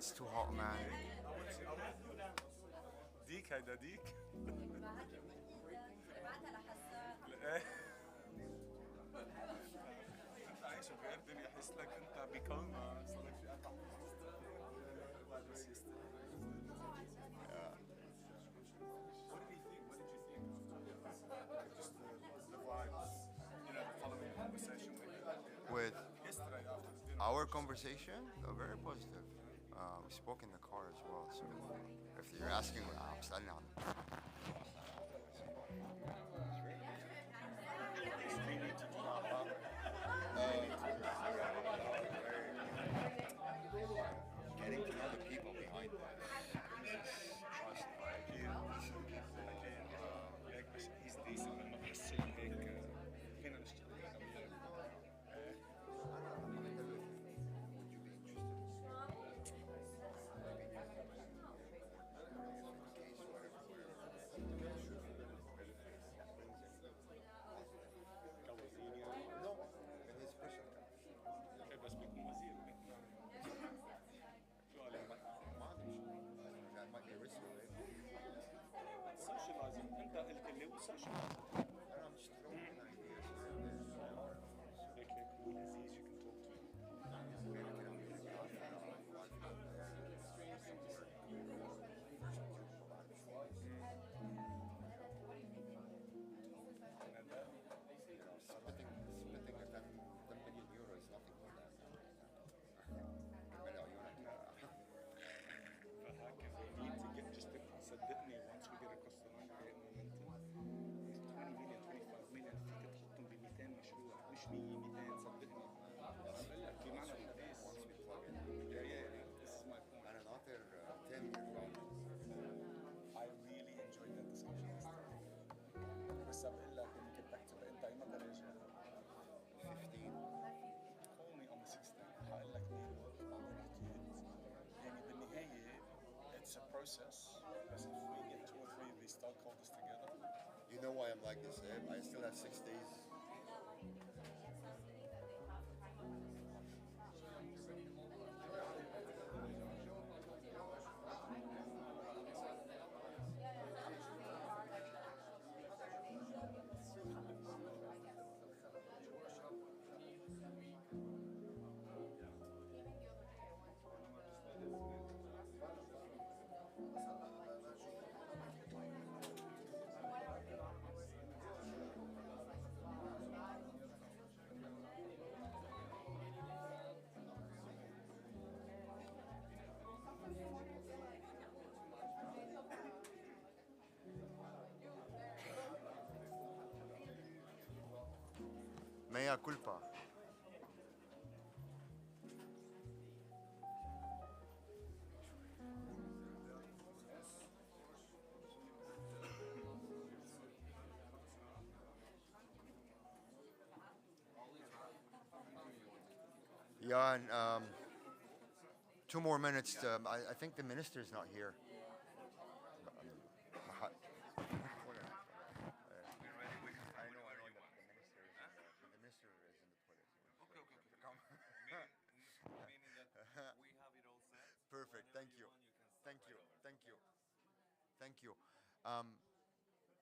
it's too hot, man. ديك هيدا ديك. انت عايش بغير دنيا، حس لك انت بكوما صار لك في قطع. What did he think? What did you think? Just the vibes, the following conversation we had With yesterday after the dinner. our conversation, very positive. We spoke in the car as well, so if you're asking, بسألني عن getting to know the people behind that. Trust, هيك بس he's decent لما بحس هيك فينا نشتغل انا وياه. No, in his personal إيه بس بيكون وزير. شو عليك؟ ما أدري that might be risky, right? socializing انت قلت لي وسوشياليزing. I'm just throwing ideas. هيك هو لذيذ you can talk to him. Splitting a 10 million euro is nothing for that. فهيك we need to get just صدقني once we get across the line create momentum. 20 million 25 million فيك تحطهم ب 200 مشروع مش 100 200 صدقني. بقول لك بمعنى البيس. Yeah, this is my point. And another 10 years I really enjoyed that discussion yesterday. بس بقول لك when you get back to it انت ايمتى راجع؟ 15. call me on the 16th. هقول لك مين بعدين حكيت. يعني بالنهاية it's a process. Because if we get 2 or 3 of these stakeholders together, You know why I'm like this, I still have 6 days. Mea culpa. Yeah, and 2 more minutes. I think the minister is not here. I know that the minister is in the toilet. Okay. Meaning that we have it all set. Perfect. Thank you. Thank you. Thank you. Thank you.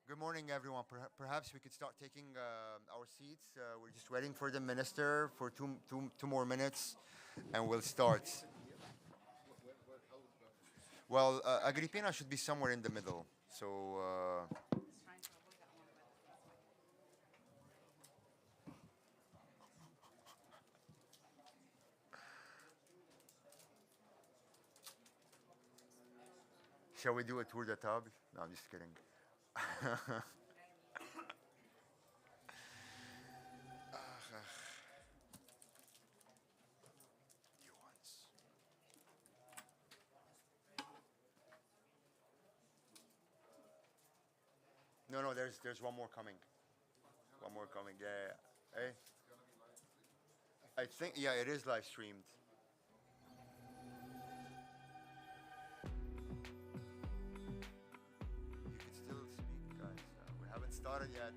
Good morning, everyone. Perhaps we could start taking our seats. We're just waiting for the minister for two more minutes, and we'll start. Well, Agrippina should be somewhere in the middle. So. Shall we do a tour de table? No, I'm just kidding. No, there's one more coming. One more coming. Yeah. Hey. I think it is live streamed. You can still speak, guys. We haven't started yet.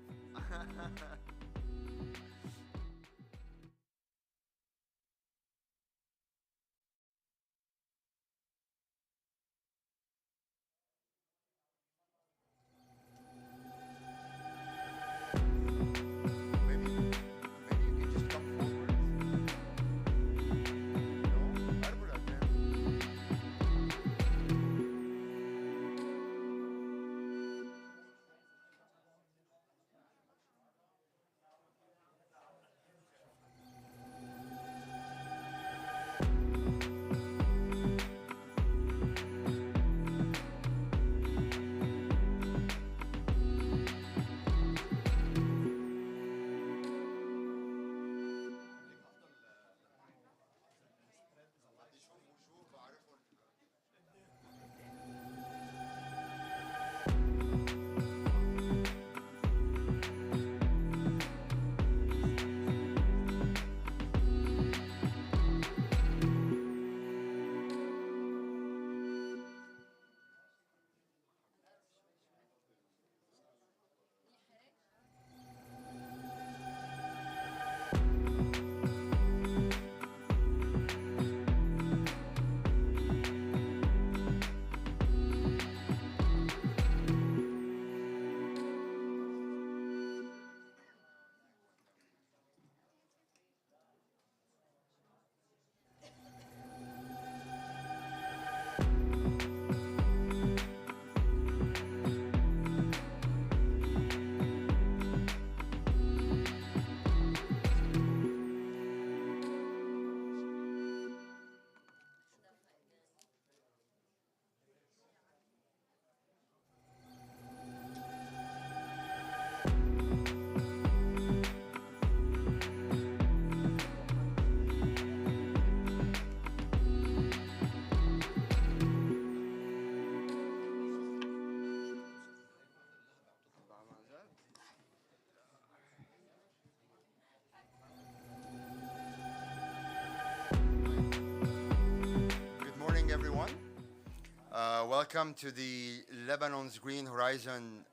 Welcome to the Lebanon's Green Horizon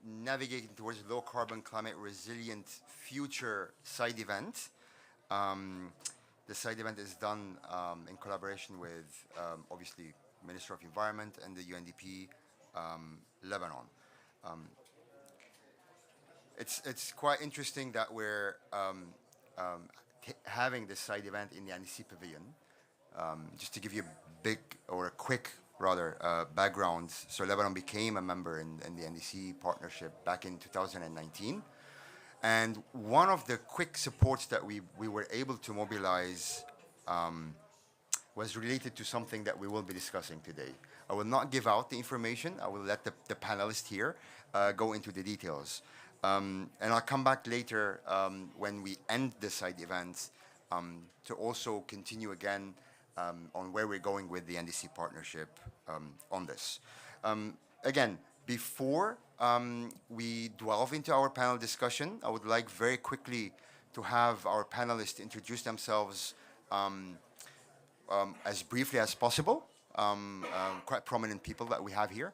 Navigating Towards Low Carbon Climate Resilient Future side event. The side event is done in collaboration with, obviously, Minister of Environment and the UNDP Lebanon. Um, it's quite interesting that we're having this side event in the NDC Pavilion. Just to give you a big or a quick rather background, so Lebanon became a member in the NDC partnership back in 2019. And one of the quick supports that we were able to mobilize was related to something that we will be discussing today. I will not give out the information. I will let the panelists here go into the details. And I'll come back later when we end the side events to also continue again on where we're going with the NDC partnership on this. Again, before we delve into our panel discussion, I would like very quickly to have our panelists introduce themselves as briefly as possible. Quite prominent people that we have here.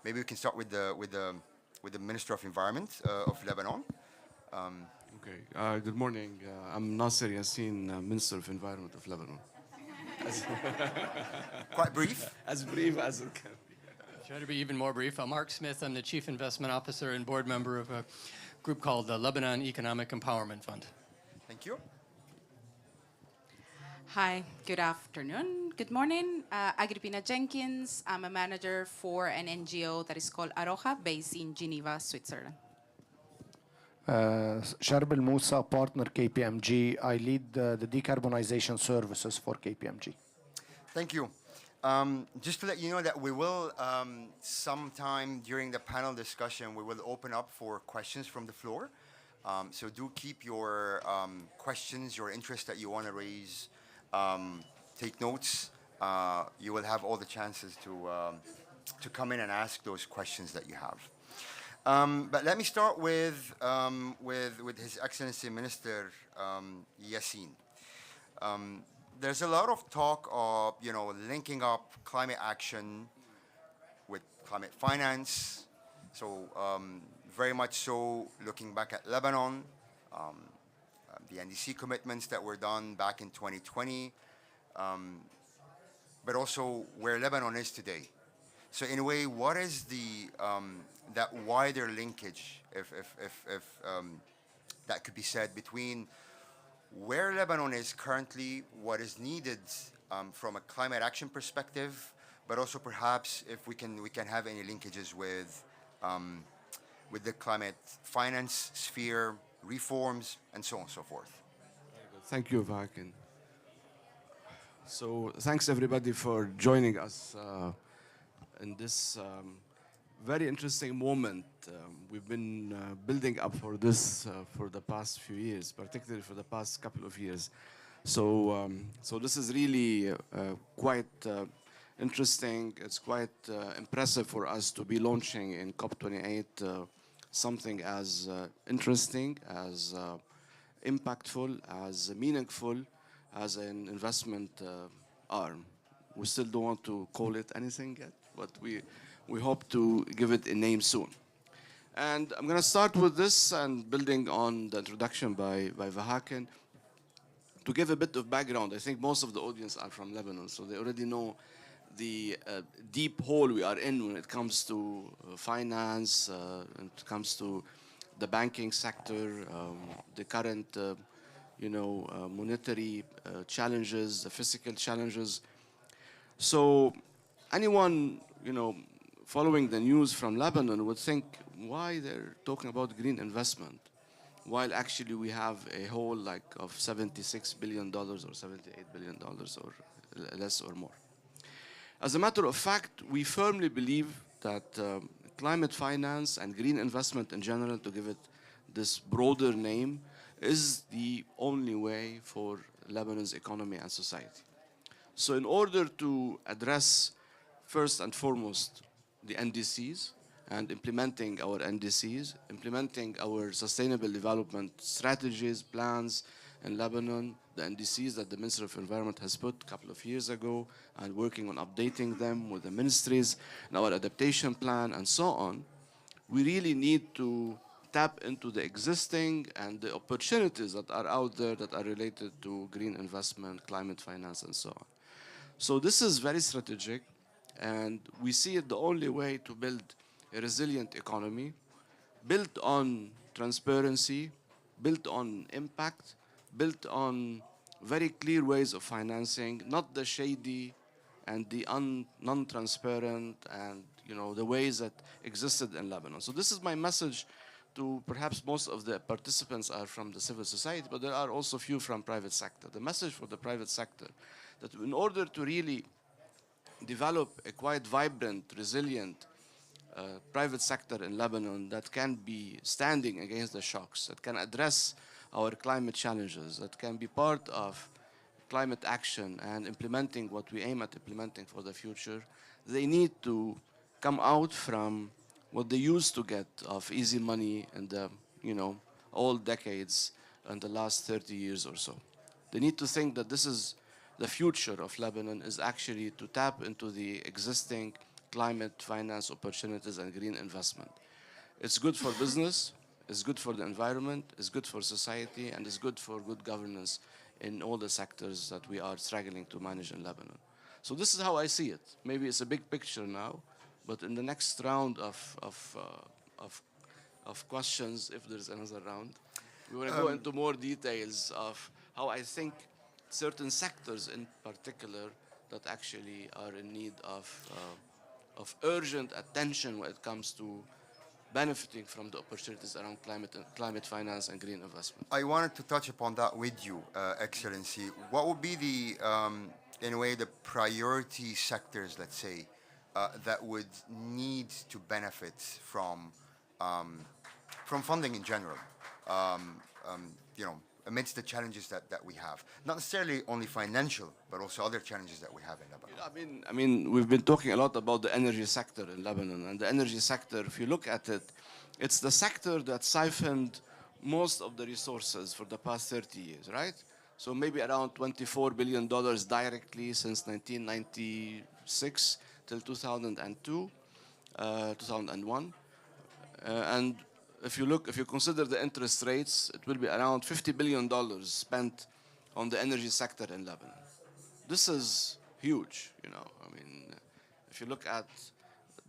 Maybe we can start with the Minister of Environment of Lebanon. Okay. Good morning. I'm Nasser Yassin, Minister of Environment of Lebanon. Quite brief. As brief as it can be. Try to be even more brief. I'm Mark Smith. I'm the Chief Investment Officer and board member of a group called the Lebanon Economic Empowerment Fund. Thank you. Hi, good afternoon, good morning. Agrippina Jenkins. I'm a manager for an NGO that is called Aroha, based in Geneva, Switzerland. Sharb El Moussa, partner KPMG. I lead the decarbonization services for KPMG. Thank you. Just to let you know that we will, sometime during the panel discussion, we will open up for questions from the floor. So do keep your questions, your interest that you want to raise. Take notes. You will have all the chances to come in and ask those questions that you have. But let me start with His Excellency Minister Yassin. There's a lot of talk of linking up climate action with climate finance. So very much so looking back at Lebanon, the NDC commitments that were done back in 2020, but also where Lebanon is today. So in a way, what is that wider linkage, if that could be said, between where Lebanon is currently, what is needed from a climate action perspective, but also perhaps if we can have any linkages with the climate finance sphere, reforms, and so on and so forth. Thank you, Vakin. So thanks everybody for joining us in this very interesting moment. We've been building up for this for the past few years, particularly for the past couple of years. So this is really quite interesting. It's quite impressive for us to be launching in COP28 something as interesting, as impactful, as meaningful as an investment arm. We still don't want to call it anything yet, but we hope to give it a name soon. And I'm going to start with this and building on the introduction by Vahaken. To give a bit of background, I think most of the audience are from Lebanon, so they already know the deep hole we are in when it comes to finance, when it comes to the banking sector, the current monetary challenges, the fiscal challenges. So anyone following the news from Lebanon would think, why they're talking about green investment, while actually we have a hole of $76 billion or $78 billion or less or more. As a matter of fact, we firmly believe that climate finance and green investment in general, to give it this broader name, is the only way for Lebanon's economy and society. So in order to address first and foremost the NDCs and implementing our NDCs, implementing our sustainable development strategies, plans, in Lebanon, the NDCs that the Minister of Environment has put a couple of years ago, and working on updating them with the ministries, and our adaptation plan, and so on. We really need to tap into the existing and the opportunities that are out there that are related to green investment, climate finance, and so on. So this is very strategic, and we see it the only way to build a resilient economy, built on transparency, built on impact, built on very clear ways of financing, not the shady and the non-transparent and the ways that existed in Lebanon. So this is my message to perhaps most of the participants are from the civil society, but there are also few from private sector. The message for the private sector that in order to really develop a quite vibrant, resilient private sector in Lebanon that can be standing against the shocks, that can address our climate challenges, that can be part of climate action and implementing what we aim at implementing for the future, they need to come out from what they used to get of easy money in the old decades and the last 30 years or so. They need to think that this is the future of Lebanon, is actually to tap into the existing climate finance opportunities and green investment. It's good for business, it's good for the environment, it's good for society, and it's good for good governance in all the sectors that we are struggling to manage in Lebanon. So this is how I see it. Maybe it's a big picture now, but in the next round of questions, if there's another round, we want to go into more details of how I think certain sectors in particular that actually are in need of urgent attention when it comes to benefiting from the opportunities around climate finance and green investment. I wanted to touch upon that with you, Excellency. What would be the, in a way, the priority sectors, let's say, that would need to benefit from funding in general? Amidst the challenges that we have, not necessarily only financial, but also other challenges that we have in Lebanon. I mean, we've been talking a lot about the energy sector in Lebanon, and the energy sector, if you look at it, it's the sector that siphoned most of the resources for the past 30 years, right? So maybe around $24 billion directly since 1996 till 2002, 2001, and if you consider the interest rates, it will be around $50 billion spent on the energy sector in Lebanon. This is huge, I mean, if you look at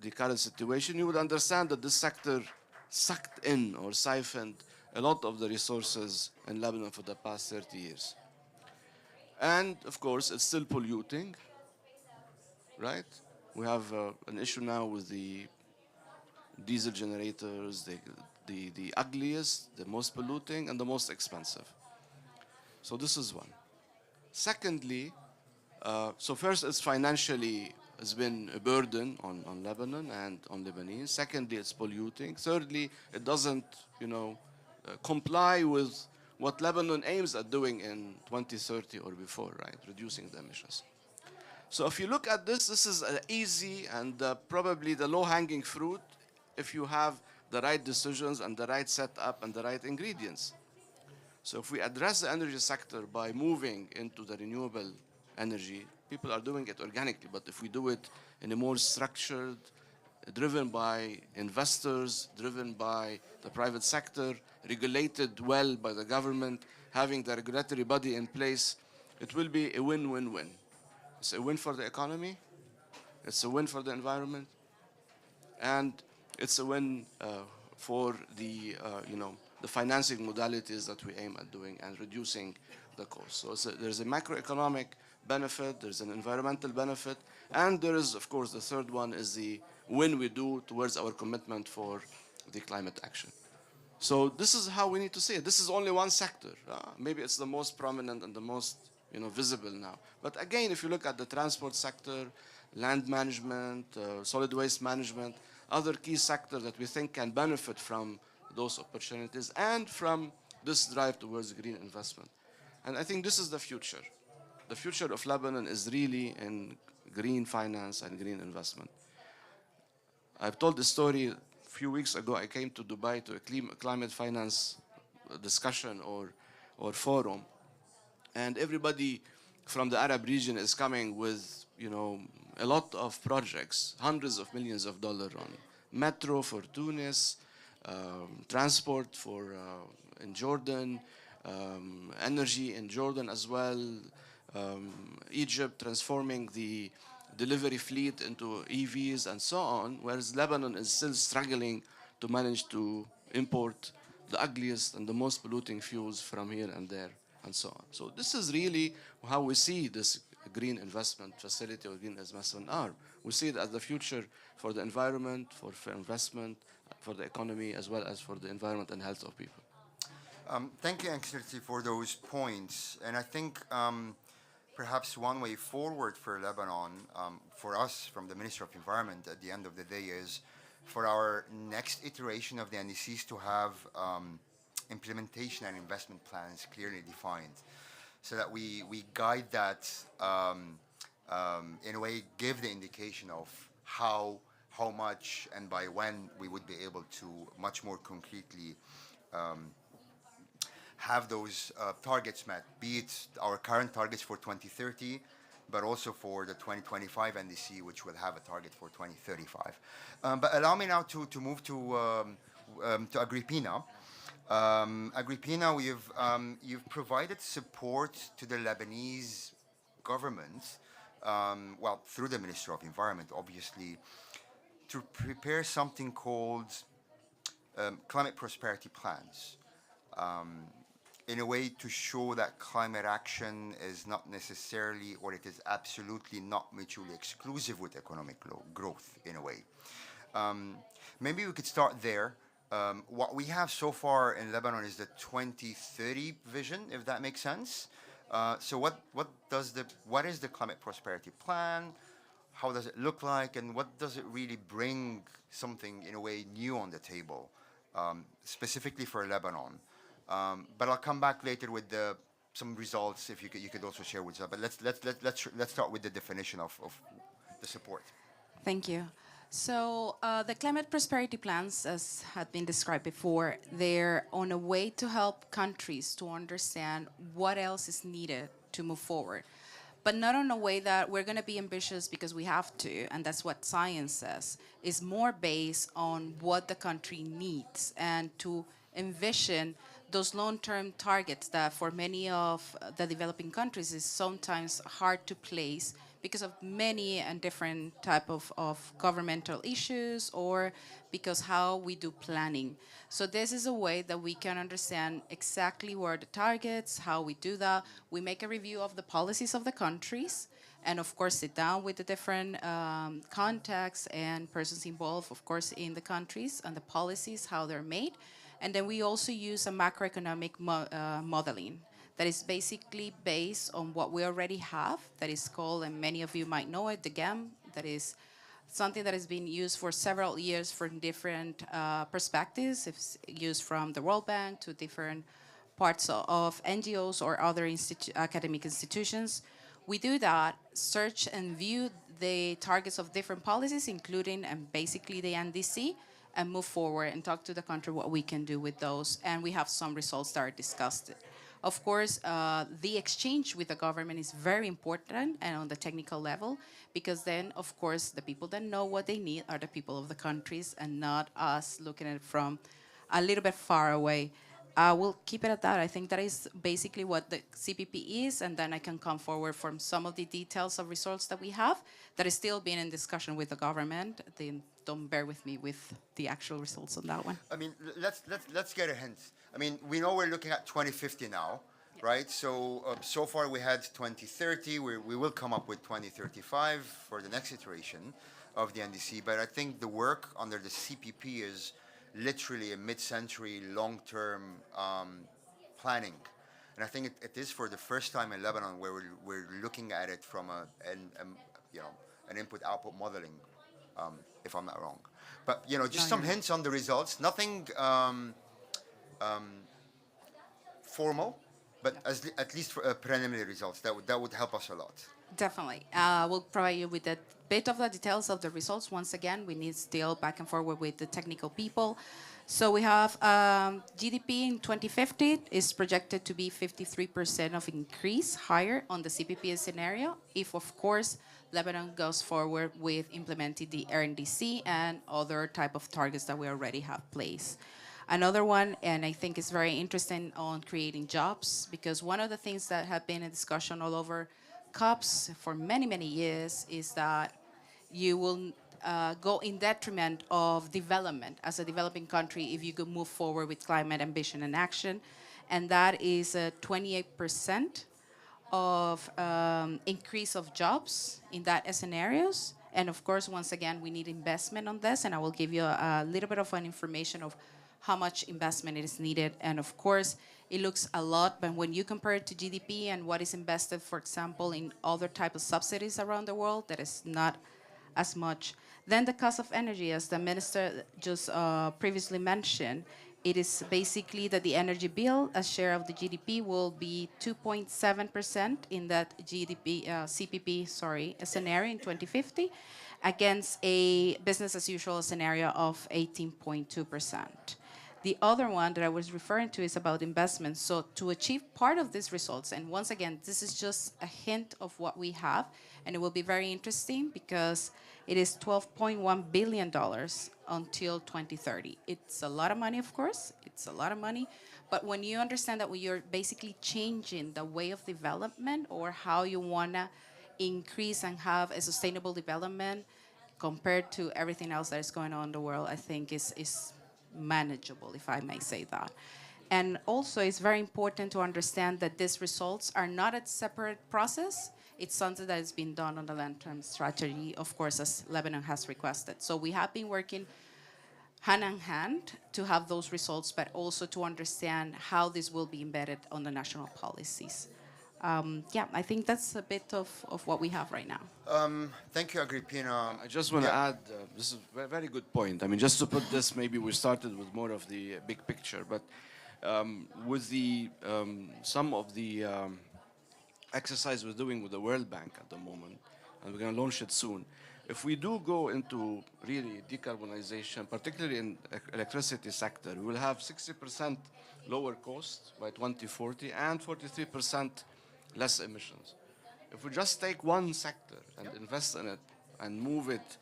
the current situation, you would understand that this sector sucked in or siphoned a lot of the resources in Lebanon for the past 30 years. And of course, it's still polluting, right? We have an issue now with the diesel generators, the ugliest, the most polluting, and the most expensive. So this is one. Secondly, so first, it's financially has been a burden on Lebanon and on Lebanese. Secondly, it's polluting. Thirdly, it doesn't, comply with what Lebanon aims at doing in 2030 or before, right? Reducing the emissions. So if you look at this is easy and probably the low-hanging fruit if you have the right decisions and the right setup and the right ingredients. So if we address the energy sector by moving into the renewable energy, people are doing it organically, but if we do it in a more structured, driven by investors, driven by the private sector, regulated well by the government, having the regulatory body in place, it will be a win-win-win. It's a win for the economy, it's a win for the environment, and it's a win for the financing modalities that we aim at doing and reducing the cost. So there's a macroeconomic benefit, there's an environmental benefit, and there is, of course, the third one is the win we do towards our commitment for the climate action. So this is how we need to see it. This is only one sector. Maybe it's the most prominent and the most visible now. But again, if you look at the transport sector, land management, solid waste management, other key sectors that we think can benefit from those opportunities and from this drive towards green investment. And I think this is the future. The future of Lebanon is really in green finance and green investment. I've told the story a few weeks ago. I came to Dubai to a climate finance discussion or forum. and everybody from the Arab region is coming with, a lot of projects, hundreds of millions of dollars on metro for Tunis, transport for in Jordan, energy in Jordan as well, Egypt transforming the delivery fleet into EVs and so on, whereas Lebanon is still struggling to manage to import the ugliest and the most polluting fuels from here and there and so on. So this is really how we see this green investment facility or green investment arm. We see it as the future for the environment, for investment, for the economy, as well as for the environment and health of people. Thank you, Excellency, for those points. And I think perhaps one way forward for Lebanon, for us from the Ministry of Environment at the end of the day, is for our next iteration of the NDCs to have implementation and investment plans clearly defined, so that we guide that, in a way, give the indication of how much and by when we would be able to much more concretely have those targets met, be it our current targets for 2030, but also for the 2025 NDC, which will have a target for 2035. But allow me now to move to Agrippina. Agrippina, you've provided support to the Lebanese government, well, through the Ministry of Environment, obviously, to prepare something called climate prosperity plans, in a way to show that climate action is not necessarily, or it is absolutely not mutually exclusive with economic growth, in a way. Maybe we could start there. What we have so far in Lebanon is the 2030 vision, if that makes sense. So what is the climate prosperity plan? How does it look like, and what does it really bring something in a way new on the table, specifically for Lebanon? But I'll come back later with some results if you could also share with us. But let's start with the definition of the support. Thank you. So the climate prosperity plans, as had been described before, they're on a way to help countries to understand what else is needed to move forward. But not in a way that we're going to be ambitious because we have to, and that's what science says. It's more based on what the country needs and to envision those long-term targets that for many of the developing countries is sometimes hard to place because of many and different type of governmental issues, or because how we do planning. So this is a way that we can understand exactly where the targets, how we do that. We make a review of the policies of the countries, and of course sit down with the different contacts and persons involved, of course, in the countries and the policies, how they're made. And then we also use a macroeconomic modeling that is basically based on what we already have, that is called, and many of you might know it, the GAM, that is something that has been used for several years from different perspectives. It's used from the World Bank to different parts of NGOs or other academic institutions. We do that, search and view the targets of different policies, including and basically the NDC, and move forward and talk to the country what we can do with those. And we have some results that are discussed. Of course, the exchange with the government is very important and on the technical level, because then, of course, the people that know what they need are the people of the countries and not us looking at it from a little bit far away. We'll keep it at that. I think that is basically what the CPP is, and then I can come forward from some of the details of results that we have that is still being in discussion with the government. Then don't bear with me with the actual results on that one. I mean, let's get a hint. I mean, we know we're looking at 2050 now, right? So so far we had 2030. We will come up with 2035 for the next iteration of the NDC. But I think the work under the CPP is literally a mid-century, long-term planning, and I think it is for the first time in Lebanon where we're looking at it from an input-output modeling, if I'm not wrong. But just some hints on the results. Nothing formal, but at least for preliminary results, that would help us a lot. Definitely. We'll provide you with a bit of the details of the results. Once again, we need still back and forward with the technical people. So we have GDP in 2050 is projected to be 53% of increase higher on the CPP scenario if, of course, Lebanon goes forward with implementing the RNDC and other type of targets that we already have placed. Another one, and I think is very interesting on creating jobs, because one of the things that have been in discussion all over COPs for many, many years is that you will go in detriment of development as a developing country if you could move forward with climate ambition and action. And that is a 28% of increase of jobs in that scenarios. And of course, once again, we need investment on this, and I will give you a little bit of an information of how much investment is needed. And of course, it looks a lot, but when you compare it to GDP and what is invested, for example, in other type of subsidies around the world, that is not as much. Then the cost of energy, as the minister just previously mentioned, it is basically that the energy bill as share of the GDP will be 2.7% in that CPP scenario in 2050, against a business as usual scenario of 18.2%. The other one that I was referring to is about investments. So to achieve part of these results, and once again, this is just a hint of what we have, and it will be very interesting because it is $12.1 billion until 2030. It's a lot of money, of course. It's a lot of money. But when you understand that you're basically changing the way of development or how you want to increase and have a sustainable development compared to everything else that is going on in the world, I think is manageable, if I may say that. And also, it's very important to understand that these results are not a separate process. It's something that has been done on the long-term strategy, of course, as Lebanon has requested. So we have been working hand in hand to have those results, but also to understand how this will be embedded on the national policies. Yeah, I think that's a bit of what we have right now. Thank you, Agrippina. I just want to add, this is a very good point. I mean, just to put this, maybe we started with more of the big picture, but with the some of the exercise we're doing with the World Bank at the moment, and we're going to launch it soon. If we do go into really decarbonization, particularly in electricity sector, we will have 60% lower cost by 2040 and 43% less emissions. If we just take one sector and invest in it and move it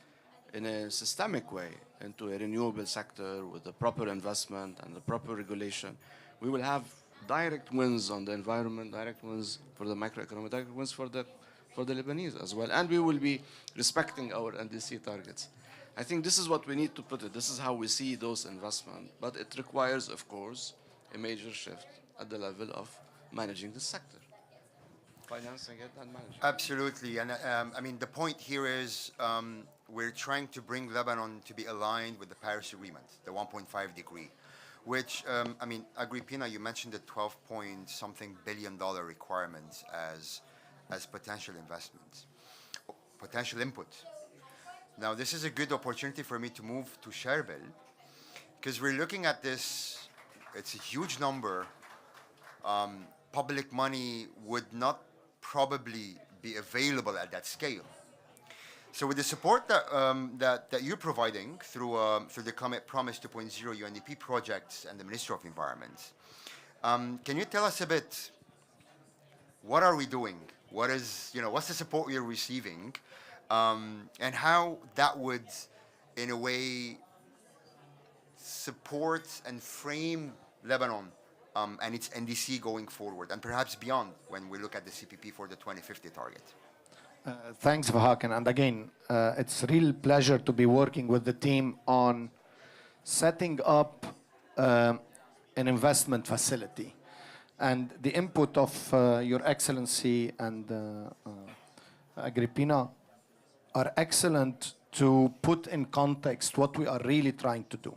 in a systemic way into a renewable sector with the proper investment and the proper regulation, we will have direct wins on the environment, direct wins for the microeconomic, direct wins for the Lebanese as well. And we will be respecting our NDC targets. I think this is what we need to put it. This is how we see those investments. But it requires, of course, a major shift at the level of managing this sector. Financing it and managing it. Absolutely. And I mean, the point here is we're trying to bring Lebanon to be aligned with the Paris Agreement, the 1.5 degree, which, I mean, Agrippina, you mentioned the 12-point-something billion requirements as potential investments, potential input. Now, this is a good opportunity for me to move to Sherbil, because we're looking at this, it's a huge number. Public money would not probably be available at that scale. So with the support that you're providing through the Climate Promise 2.0 UNDP projects and the Ministry of Environment, can you tell us a bit, what are we doing? What's the support we're receiving? And how that would, in a way, support and frame Lebanon and its NDC going forward, and perhaps beyond when we look at the CPP for the 2050 target. Thanks, Vahaken. And again, it's a real pleasure to be working with the team on setting up an investment facility. And the input of Your Excellency and Agrippina are excellent to put in context what we are really trying to do.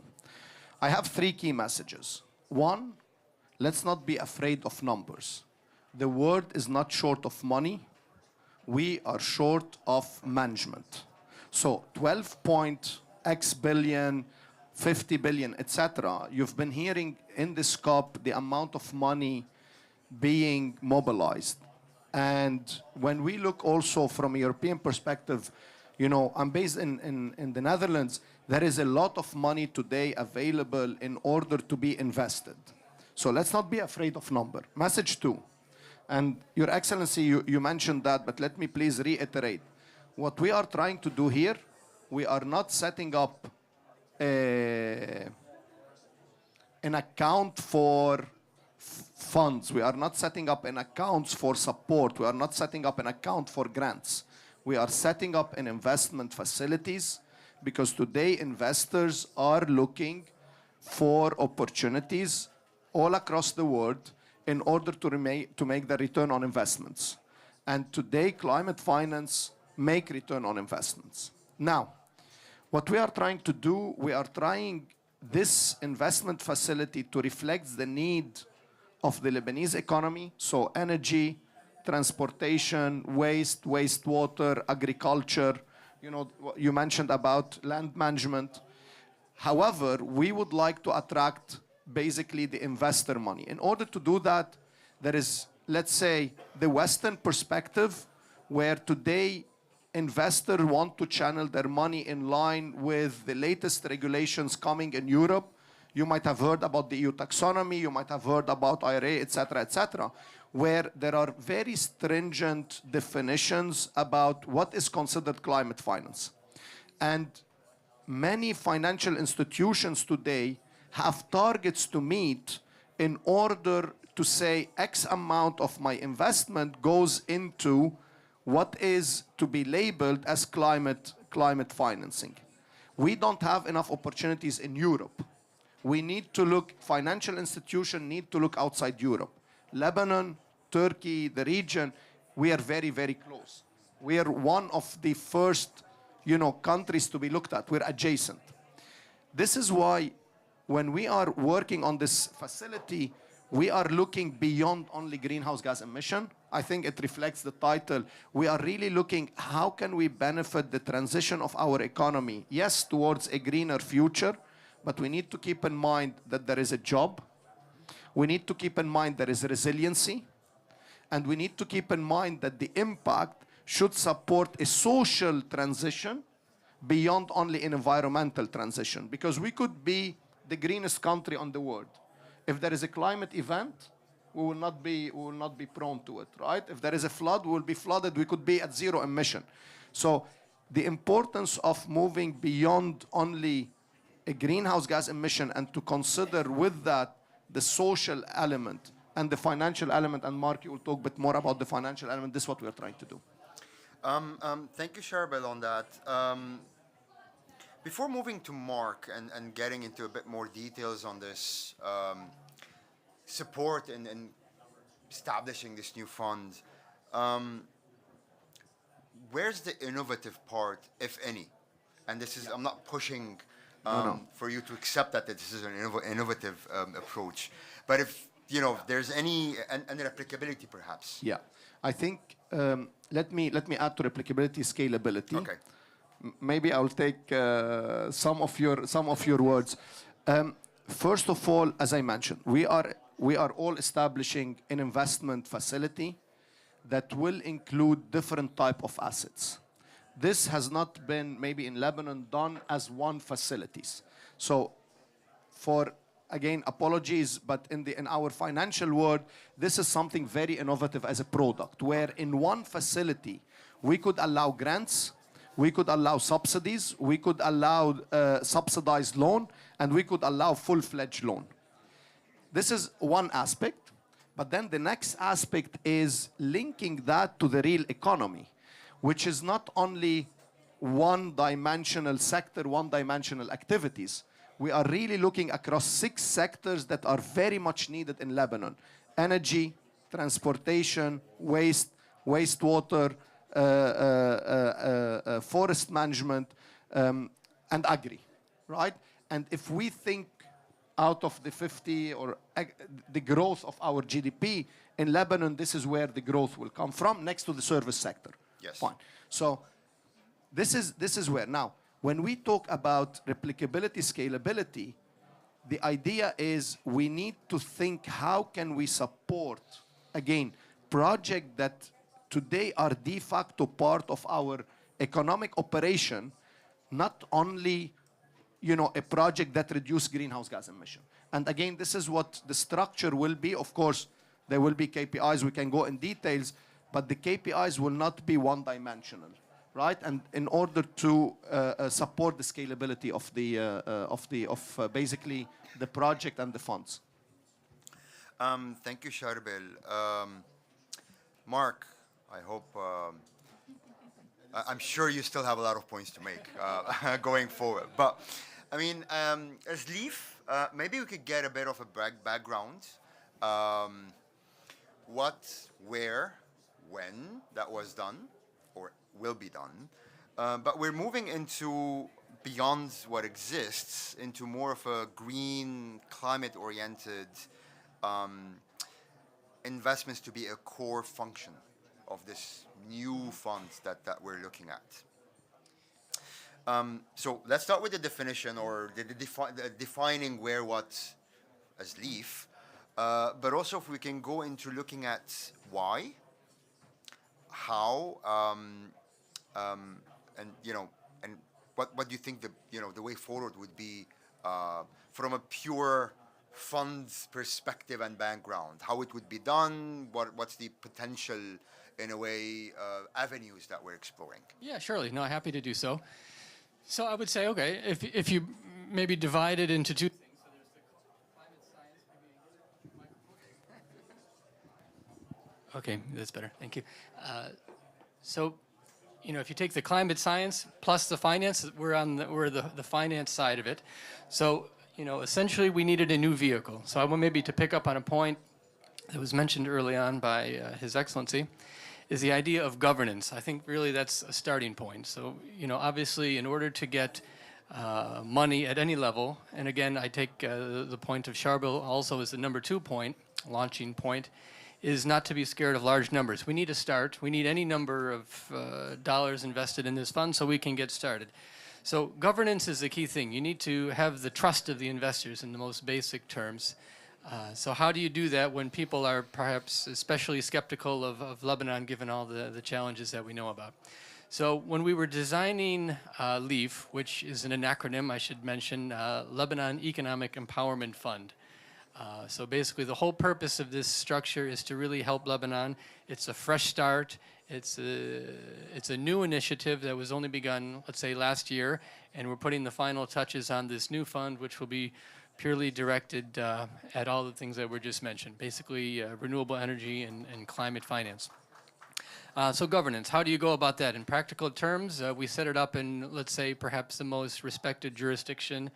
I have three key messages. One, let's not be afraid of numbers. The world is not short of money. We are short of management. So 12-point-X billion, 50 billion, etc. You've been hearing in this COP the amount of money being mobilized. And when we look also from a European perspective, you know, I'm based in the Netherlands, there is a lot of money today available in order to be invested. So let's not be afraid of number. Message two, and Your Excellency, you mentioned that, but let me please reiterate. What we are trying to do here, we are not setting up an account for funds. We are not setting up an account for support. We are not setting up an account for grants. We are setting up an investment facilities because today investors are looking for opportunities all across the world in order to make the return on investments. And today climate finance make return on investments. Now, what we are trying to do, we are trying this investment facility to reflect the need of the Lebanese economy, so energy, transportation, wastewater, agriculture, you know, you mentioned about land management. However, we would like to attract basically the investor money. In order to do that, there is, let's say, the Western perspective, where today investors want to channel their money in line with the latest regulations coming in Europe. You might have heard about the EU taxonomy, you might have heard about IRA, etc., where there are very stringent definitions about what is considered climate finance. And many financial institutions today have targets to meet in order to say X amount of my investment goes into what is to be labeled as climate financing. We don't have enough opportunities in Europe. We need to look, financial institutions need to look outside Europe. Lebanon, Turkey, the region, we are very, very close. We are one of the first, you know, countries to be looked at. We're adjacent. This is why when we are working on this facility, we are looking beyond only greenhouse gas emission. I think it reflects the title. We are really looking how can we benefit the transition of our economy, yes, towards a greener future, but we need to keep in mind that there is a job. We need to keep in mind there is resiliency. And we need to keep in mind that the impact should support a social transition beyond only an environmental transition. Because we could be the greenest country on the world. If there is a climate event, we will not be prone to it, right? If there is a flood, we will be flooded. We could be at zero emission. So the importance of moving beyond only a greenhouse gas emission and to consider with that the social element and the financial element, and Mark, you will talk a bit more about the financial element. This is what we are trying to do. Thank you, Charbel, on that. Before moving to Mark and getting into a bit more details on this support in establishing this new fund, where's the innovative part, if any? And this is, I'm not pushing for you to accept that this is an innovative approach, but if, you know, there's any, and the applicability perhaps. Yeah, I think, let me add to replicability, scalability. Okay. Maybe I'll take some of your words. First of all, as I mentioned, we are all establishing an investment facility that will include different type of assets. This has not been maybe in Lebanon done as one facilities. So, again, apologies, but in our financial world, this is something very innovative as a product, where in one facility we could allow grants. We could allow subsidies, we could allow subsidized loan, and we could allow full-fledged loan. This is one aspect, but then the next aspect is linking that to the real economy, which is not only one-dimensional sector, one-dimensional activities. We are really looking across 6 sectors that are very much needed in Lebanon: energy, transportation, wastewater, forest management, and agri, right? And if we think out of the 50 or the growth of our GDP in Lebanon, this is where the growth will come from, next to the service sector. Yes. Fine. So this is where now, when we talk about replicability, scalability, the idea is we need to think how can we support again, projects that today are de facto part of our economic operation, not only a project that reduces greenhouse gas emission. And again, this is what the structure will be. Of course, there will be KPIs. We can go in details, but the KPIs will not be one-dimensional, right? And in order to support the scalability of basically the project and the funds. Thank you, Charbel. Mark, I hope. I'm sure you still have a lot of points to make going forward. But I mean, as Leaf, maybe we could get a bit of a background. What, where, when that was done, or will be done. But we're moving into beyond what exists into more of a green, climate-oriented investments to be a core function of this new fund that we're looking at. So let's start with the definition or the defining where, what as Leaf, but also if we can go into looking at why, how, and and what do you think the way forward would be from a pure funds perspective and background, how it would be done, what's the potential, in a way, avenues that we're exploring? Yeah, surely. No, happy to do so. So I would say, okay, if you maybe divide it into two things. So there's the climate science. Okay, that's better. Thank you. So, if you take the climate science plus the finance, we're the finance side of it. So, essentially we needed a new vehicle. So I want maybe to pick up on a point that was mentioned early on by His Excellency, is the idea of governance. I think really that's a starting point. So, obviously in order to get money at any level, and again, I take the point of Charbel also as the number 2 point, launching point, is not to be scared of large numbers. We need to start. We need any number of dollars invested in this fund so we can get started. So governance is the key thing. You need to have the trust of the investors in the most basic terms. So how do you do that when people are perhaps especially skeptical of Lebanon, given all the challenges that we know about? So when we were designing LEAF, which is an acronym I should mention, Lebanon Economic Empowerment Fund. So basically the whole purpose of this structure is to really help Lebanon. It's a fresh start. It's a new initiative that was only begun, let's say, last year, and we're putting the final touches on this new fund, which will be purely directed at all the things that were just mentioned, basically renewable energy and climate finance. So governance, how do you go about that? In practical terms, we set it up in, let's say, perhaps the most respected jurisdiction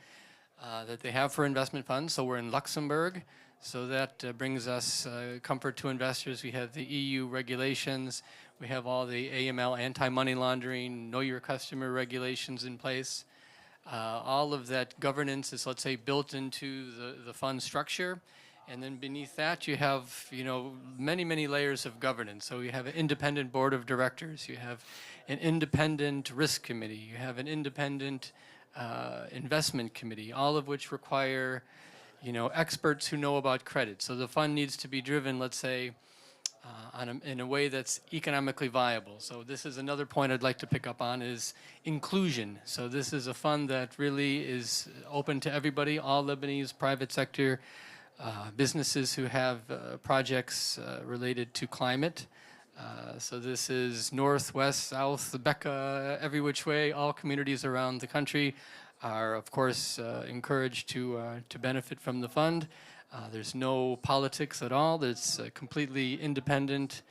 that they have for investment funds. So we're in Luxembourg, so that brings us comfort to investors. We have the EU regulations, we have all the AML, anti-money laundering, know your customer regulations in place. All of that governance is, let's say, built into the fund structure. And then beneath that, you have, many, many layers of governance. So you have an independent board of directors, you have an independent risk committee, you have an independent investment committee, all of which require, experts who know about credit. So the fund needs to be driven, let's say, in a way that's economically viable. So this is another point I'd like to pick up on, is inclusion. So this is a fund that really is open to everybody, all Lebanese private sector businesses who have projects related to climate. So this is north, west, south, Becca, every which way. All communities around the country are, of course, encouraged to benefit from the fund. There's no politics at all. It's a completely independent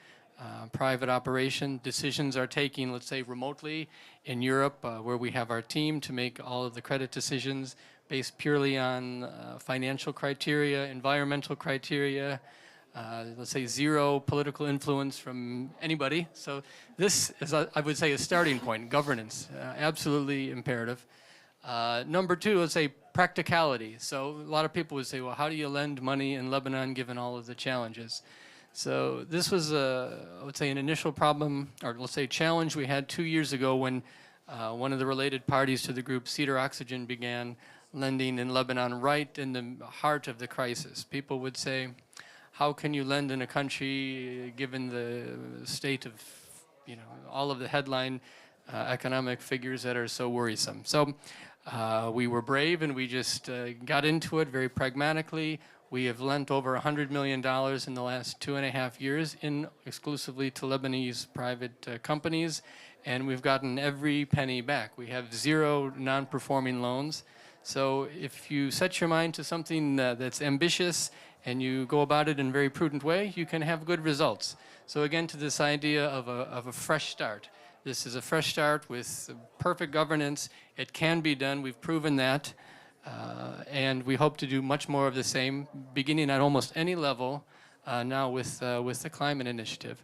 private operation. Decisions are taken, let's say, remotely in Europe, where we have our team to make all of the credit decisions based purely on financial criteria, environmental criteria, let's say zero political influence from anybody. So this is, I would say, a starting point, governance, absolutely imperative. Number 2, let's say practicality. So a lot of people would say, well, how do you lend money in Lebanon given all of the challenges? So this was, I would say, an initial problem, or let's say challenge we had 2 years ago when one of the related parties to the group, Cedar Oxygen, began lending in Lebanon right in the heart of the crisis. People would say, how can you lend in a country given the state of, all of the headline economic figures that are so worrisome. So we were brave and we just got into it very pragmatically. We have lent over $100 million in the last 2.5 years exclusively to Lebanese private companies, and we've gotten every penny back. We have 0 non-performing loans. So if you set your mind to something that's ambitious and you go about it in a very prudent way, you can have good results. So again, to this idea of a fresh start. This is a fresh start with perfect governance. It can be done. We've proven that. And we hope to do much more of the same, beginning at almost any level now with the climate initiative.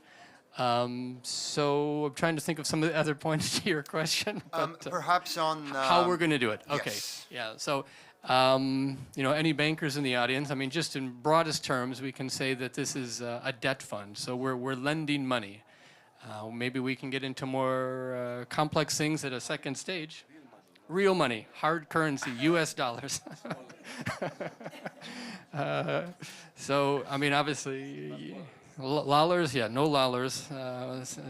So I'm trying to think of some of the other points to your question. But, perhaps on how we're going to do it. Okay. Yes. Yeah. So, any bankers in the audience? I mean, just in broadest terms, we can say that this is a debt fund. So we're lending money. Maybe we can get into more complex things at a second stage. Real money, hard currency, U.S. dollars. So, I mean, obviously, lollars, yeah, no lollars.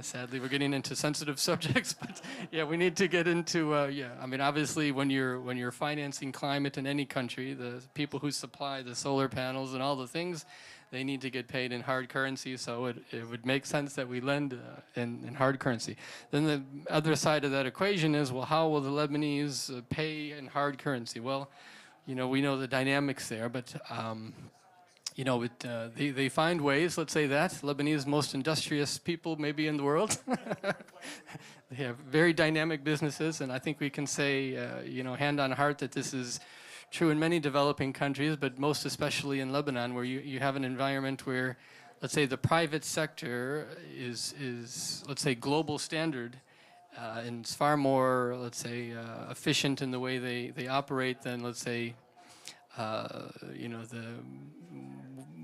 Sadly, we're getting into sensitive subjects, but yeah, we need to get into, I mean, obviously, when you're financing climate in any country, the people who supply the solar panels and all the things, they need to get paid in hard currency, so it would make sense that we lend in hard currency. Then the other side of that equation is, well, how will the Lebanese pay in hard currency? Well, we know the dynamics there, but they find ways, let's say that. Lebanese, most industrious people maybe in the world. They have very dynamic businesses, and I think we can say, hand on heart, that this is true in many developing countries, but most especially in Lebanon, where you have an environment where, let's say, the private sector is let's say, global standard, and it's far more, let's say, efficient in the way they operate than, let's say,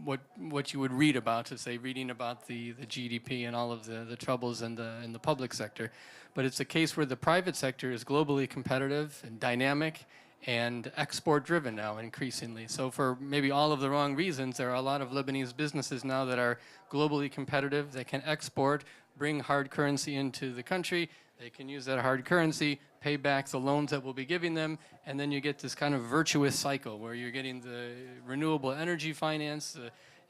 what you would read about, to say, reading about the GDP and all of the troubles in the public sector. But it's a case where the private sector is globally competitive and dynamic and export-driven now increasingly. So for maybe all of the wrong reasons, there are a lot of Lebanese businesses now that are globally competitive. They can export, bring hard currency into the country. They can use that hard currency, pay back the loans that we'll be giving them, and then you get this kind of virtuous cycle where you're getting the renewable energy finance,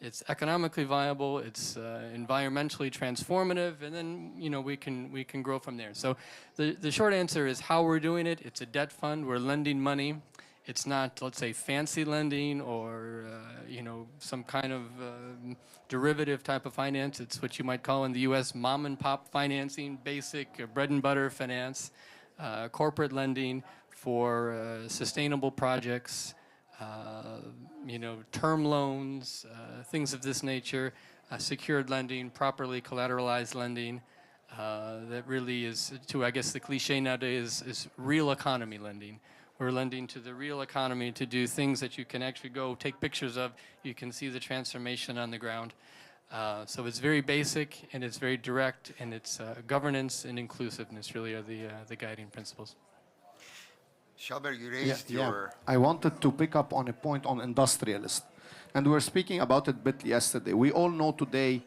it's economically viable, it's environmentally transformative, and then we can grow from there. So the short answer is how we're doing it. It's a debt fund. We're lending money. It's not, let's say, fancy lending or some kind of derivative type of finance. It's what you might call in the U.S. mom and pop financing, basic bread and butter finance, corporate lending for sustainable projects. Term loans, things of this nature, secured lending, properly collateralized lending, that really is, I guess the cliche nowadays is real economy lending. We're lending to the real economy to do things that you can actually go take pictures of. You can see the transformation on the ground. So it's very basic and it's very direct, and it's governance and inclusiveness really are the guiding principles. Shalber, you raised your... I wanted to pick up on a point on industrialists. And we were speaking about it a bit yesterday. We all know today,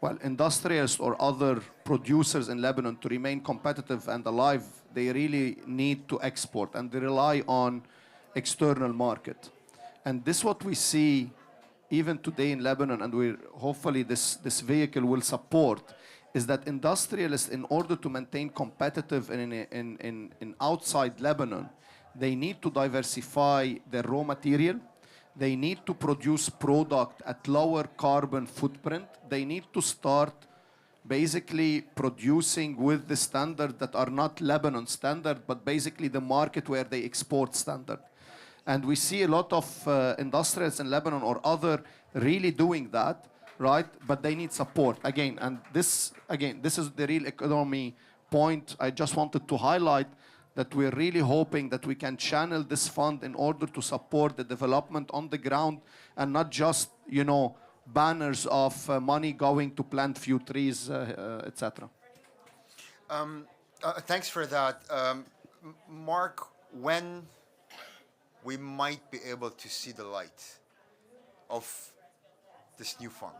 well, industrialists or other producers in Lebanon, to remain competitive and alive, they really need to export, and they rely on external market. And this is what we see even today in Lebanon, and we're hopefully this vehicle will support, is that industrialists, in order to maintain competitive in outside Lebanon, they need to diversify their raw material. They need to produce product at lower carbon footprint. They need to start basically producing with the standard that are not Lebanon standard, but basically the market where they export standard. And we see a lot of industrials in Lebanon or other really doing that, right? But they need support again. And this is the real economy point I just wanted to highlight, that we're really hoping that we can channel this fund in order to support the development on the ground, and not just, banners of money going to plant few trees, etc. Thanks for that. Mark, when we might be able to see the light of this new fund?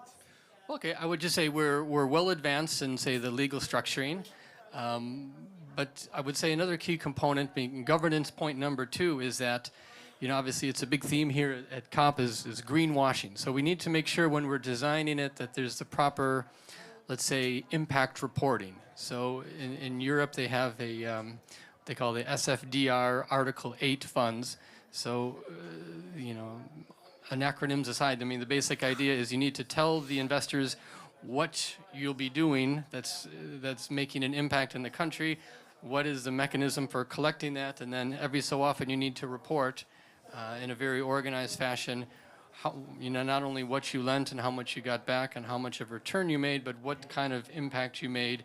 Okay, I would just say we're well advanced in, say, the legal structuring. But I would say another key component, being governance point number 2, is that, obviously it's a big theme here at COP is greenwashing. So we need to make sure when we're designing it that there's the proper, let's say, impact reporting. So in Europe they have they call the SFDR Article 8 funds. So, acronyms aside, I mean, the basic idea is you need to tell the investors what you'll be doing that's making an impact in the country, what is the mechanism for collecting that, and then every so often you need to report in a very organized fashion how, not only what you lent and how much you got back and how much of return you made, but what kind of impact you made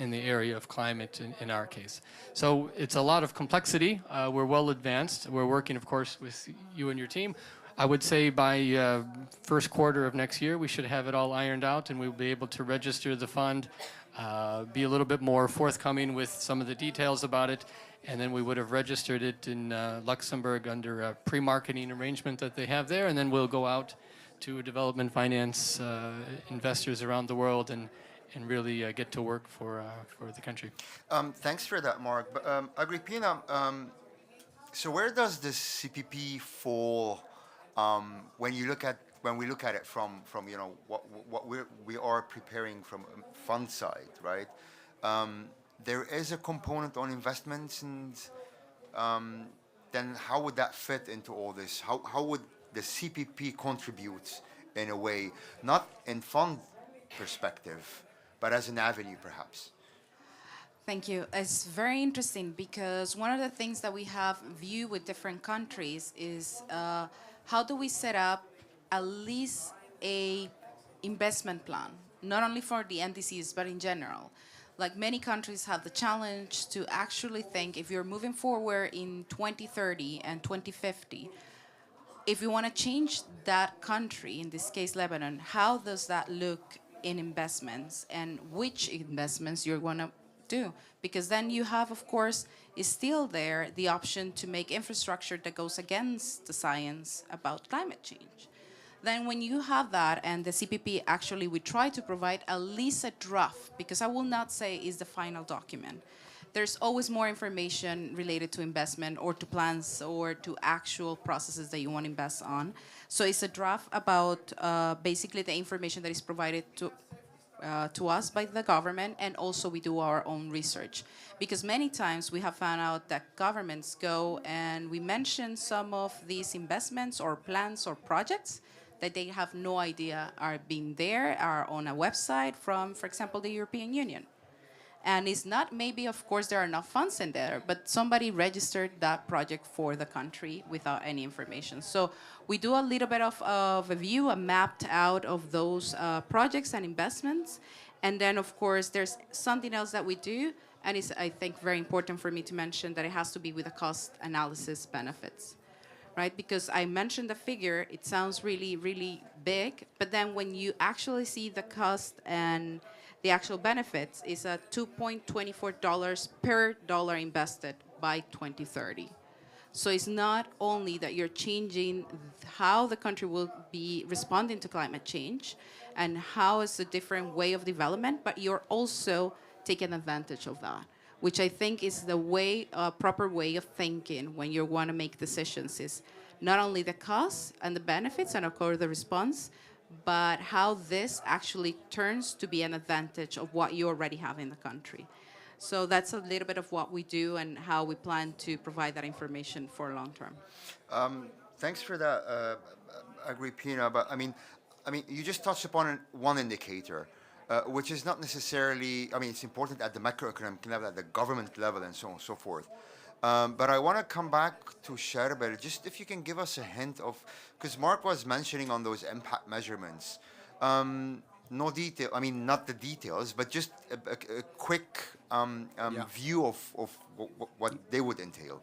in the area of climate in our case. So it's a lot of complexity. We're well advanced. We're working, of course, with you and your team. I would say by first quarter of next year, we should have it all ironed out and we'll be able to register the fund, be a little bit more forthcoming with some of the details about it, and then we would have registered it in Luxembourg under a pre-marketing arrangement that they have there, and then we'll go out to development finance investors around the world and really get to work for the country. Thanks for that, Mark. But Agrippina, so where does the CPP fall when we look at it from what we are preparing from fund side, right? There is a component on investments, and then how would that fit into all this? How would the CPP contribute in a way, not in fund perspective, but as an avenue, perhaps? Thank you. It's very interesting because one of the things that we have viewed with different countries is how do we set up at least a investment plan, not only for the NDCs, but in general. Like many countries have the challenge to actually think if you're moving forward in 2030 and 2050, if you want to change that country, in this case Lebanon, how does that look in investments and which investments you're going to do? Because then you have, of course, is still there the option to make infrastructure that goes against the science about climate change. Then when you have that, and the CPP actually, we try to provide at least a draft, because I will not say is the final document. There's always more information related to investment or to plans or to actual processes that you want to invest on. So it's a draft about basically the information that is provided to us by the government, and also we do our own research. Because many times we have found out that governments go and we mention some of these investments or plans or projects that they have no idea are being there, are on a website from, for example, the European Union. And it's not maybe, of course, there are enough funds in there, but somebody registered that project for the country without any information. So we do a little bit of a view, a mapped out of those projects and investments. And then, of course, there's something else that we do, and it's, I think, very important for me to mention that it has to be with a cost analysis benefits. Right? Because I mentioned the figure, it sounds really, really big, but then when you actually see the cost and the actual benefits, is at $2.24 per dollar invested by 2030. So it's not only that you're changing how the country will be responding to climate change and how it's a different way of development, but you're also taking advantage of that, which I think is the way, proper way of thinking when you want to make decisions, is not only the costs and the benefits and of course the response, but how this actually turns to be an advantage of what you already have in the country. So that's a little bit of what we do and how we plan to provide that information for long term. Thanks for that, Agrippina. But I mean, you just touched upon one indicator, which is not necessarily. I mean, it's important at the macroeconomic level, at the government level, and so on and so forth. But I want to come back to Sherber, just if you can give us a hint of, because Mark was mentioning on those impact measurements, no detail, I mean, not the details, but just a quick view of what they would entail.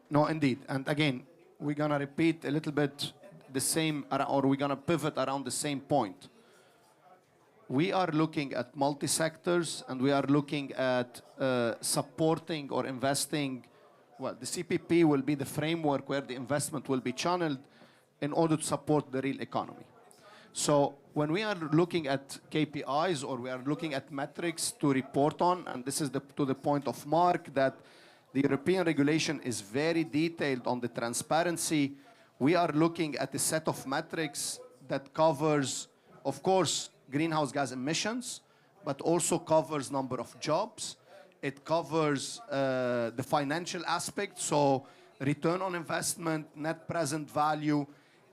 No, indeed. And again, we're going to repeat a little bit the same, or we're going to pivot around the same point. We are looking at multi-sectors, and we are looking at supporting or investing. Well, the CPP will be the framework where the investment will be channeled in order to support the real economy. So when we are looking at KPIs or we are looking at metrics to report on, and this is to the point of Mark, that the European regulation is very detailed on the transparency. We are looking at a set of metrics that covers, of course, greenhouse gas emissions, but also covers number of jobs. It covers the financial aspect, so return on investment, net present value.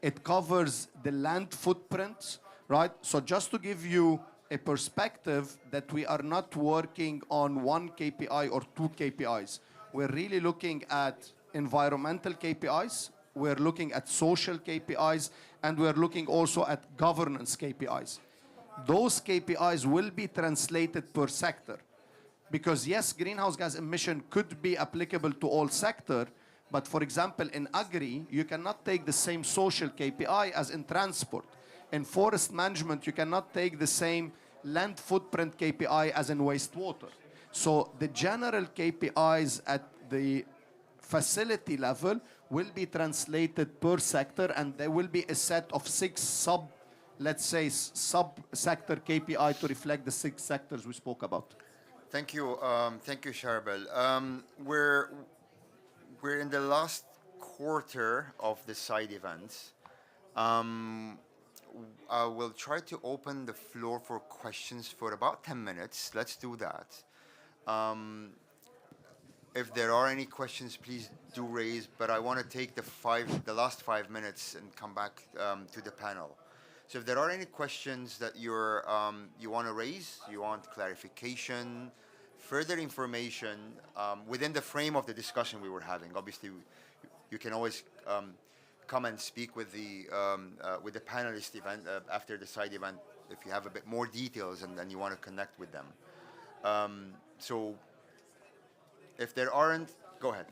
It covers the land footprint, right? So just to give you a perspective that we are not working on one KPI or two KPIs. We're really looking at environmental KPIs, we're looking at social KPIs, and we're looking also at governance KPIs. Those KPIs will be translated per sector. Because yes, greenhouse gas emission could be applicable to all sector, but for example, in agri, you cannot take the same social KPI as in transport. In forest management, you cannot take the same land footprint KPI as in wastewater. So the general KPIs at the facility level will be translated per sector, and there will be a set of 6 sub-sector KPI to reflect the 6 sectors we spoke about. Thank you, Charbel. We're in the last quarter of the side events. I will try to open the floor for questions for about 10 minutes. Let's do that. If there are any questions, please do raise, but I want to take the last 5 minutes and come back to the panel. So if there are any questions that you want to raise, you want clarification, further information within the frame of the discussion we were having. Obviously, you can always come and speak with the panelist event after the side event if you have a bit more details and you want to connect with them. So if there aren't, go ahead.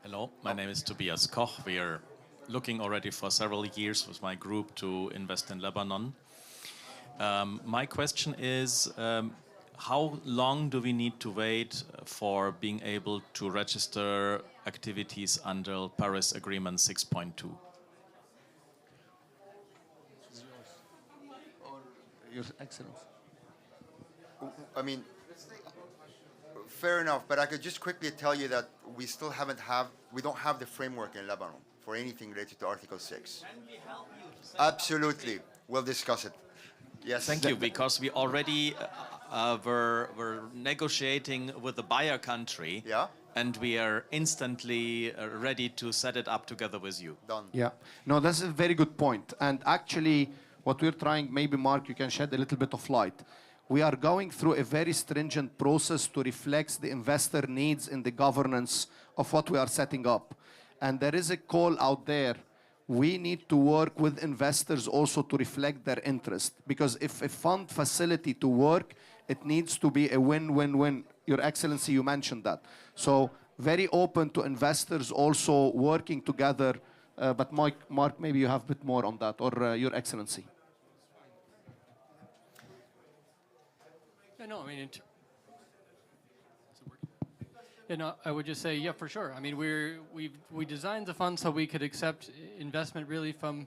Hello, my name is Tobias Koch. We are looking already for several years with my group to invest in Lebanon. My question is, how long do we need to wait for being able to register activities under Paris Agreement 6.2? Your Excellency. I mean, fair enough, but I could just quickly tell you that we still we don't have the framework in Lebanon for anything related to Article 6. Can we help you? Absolutely, we'll discuss it. Yes. Thank you, because we already were negotiating with the buyer country, Yeah. and we are instantly ready to set it up together with you. Done. Yeah, no, that's a very good point. And actually, what we're trying, maybe Mark, you can shed a little bit of light. We are going through a very stringent process to reflect the investor needs in the governance of what we are setting up. And there is a call out there. We need to work with investors also to reflect their interest. Because if a fund facility to work, it needs to be a win-win-win. Your Excellency, you mentioned that. So very open to investors also working together. But Mark, maybe you have a bit more on that, or Your Excellency. Yeah, no, I mean, I would just say, yeah, for sure. I mean, we designed the fund so we could accept investment really from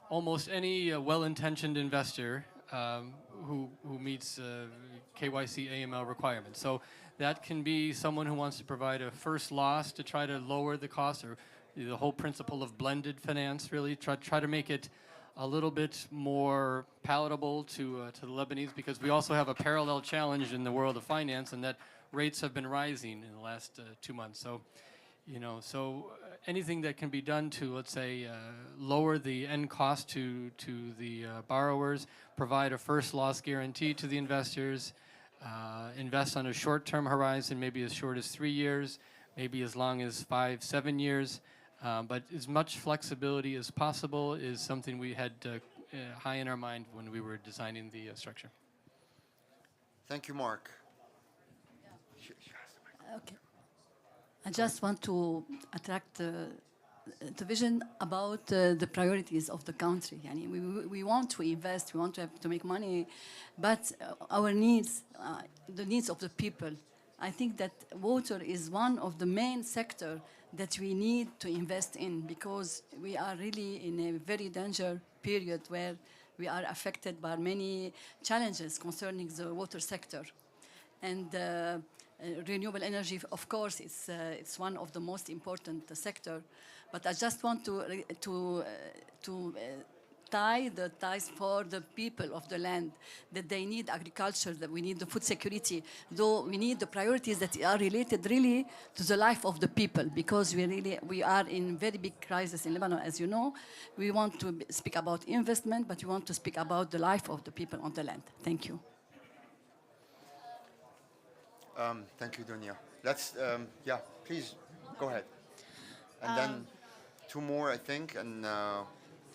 almost any well-intentioned investor who meets KYC AML requirements. So that can be someone who wants to provide a first loss to try to lower the cost, or the whole principle of blended finance, really try to make it a little bit more palatable to the Lebanese, because we also have a parallel challenge in the world of finance, and that rates have been rising in the last 2 months. So, anything that can be done to, let's say, lower the end cost to the borrowers, provide a first loss guarantee to the investors, invest on a short-term horizon, maybe as short as 3 years, maybe as long as 5-7 years. But as much flexibility as possible is something we had high in our mind when we were designing the structure. Thank you, Mark. Okay. I just want to attract the vision about the priorities of the country. We want to invest, we want to make money, but our needs, the needs of the people. I think that water is one of the main sectors that we need to invest in, because we are really in a very danger period where we are affected by many challenges concerning the water sector. And renewable energy, of course, it's one of the most important sector. But I just want to tie the ties for the people of the land, that they need agriculture, that we need the food security, though we need the priorities that are related really to the life of the people, because we are in very big crisis in Lebanon, as you know. We want to speak about investment, but we want to speak about the life of the people on the land. Thank you. Thank you, Dunya. Let's, yeah, please go ahead. And then 2 more, I think, and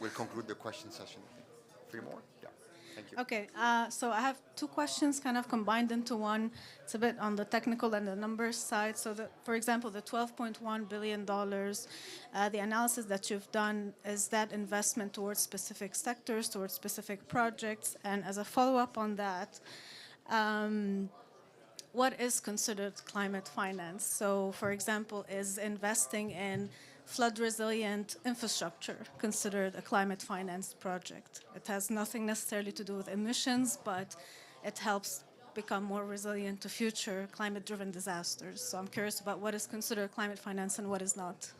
we'll conclude the question session. 3 more? Yeah. Thank you. Okay, so I have 2 questions kind of combined into one. It's a bit on the technical and the numbers side. So, for example, the $12.1 billion, the analysis that you've done, is that investment towards specific sectors, towards specific projects? And as a follow-up on that, what is considered climate finance? So, for example, is investing in flood-resilient infrastructure considered a climate finance project? It has nothing necessarily to do with emissions, but it helps become more resilient to future climate-driven disasters. So I'm curious about what is considered climate finance and what is not.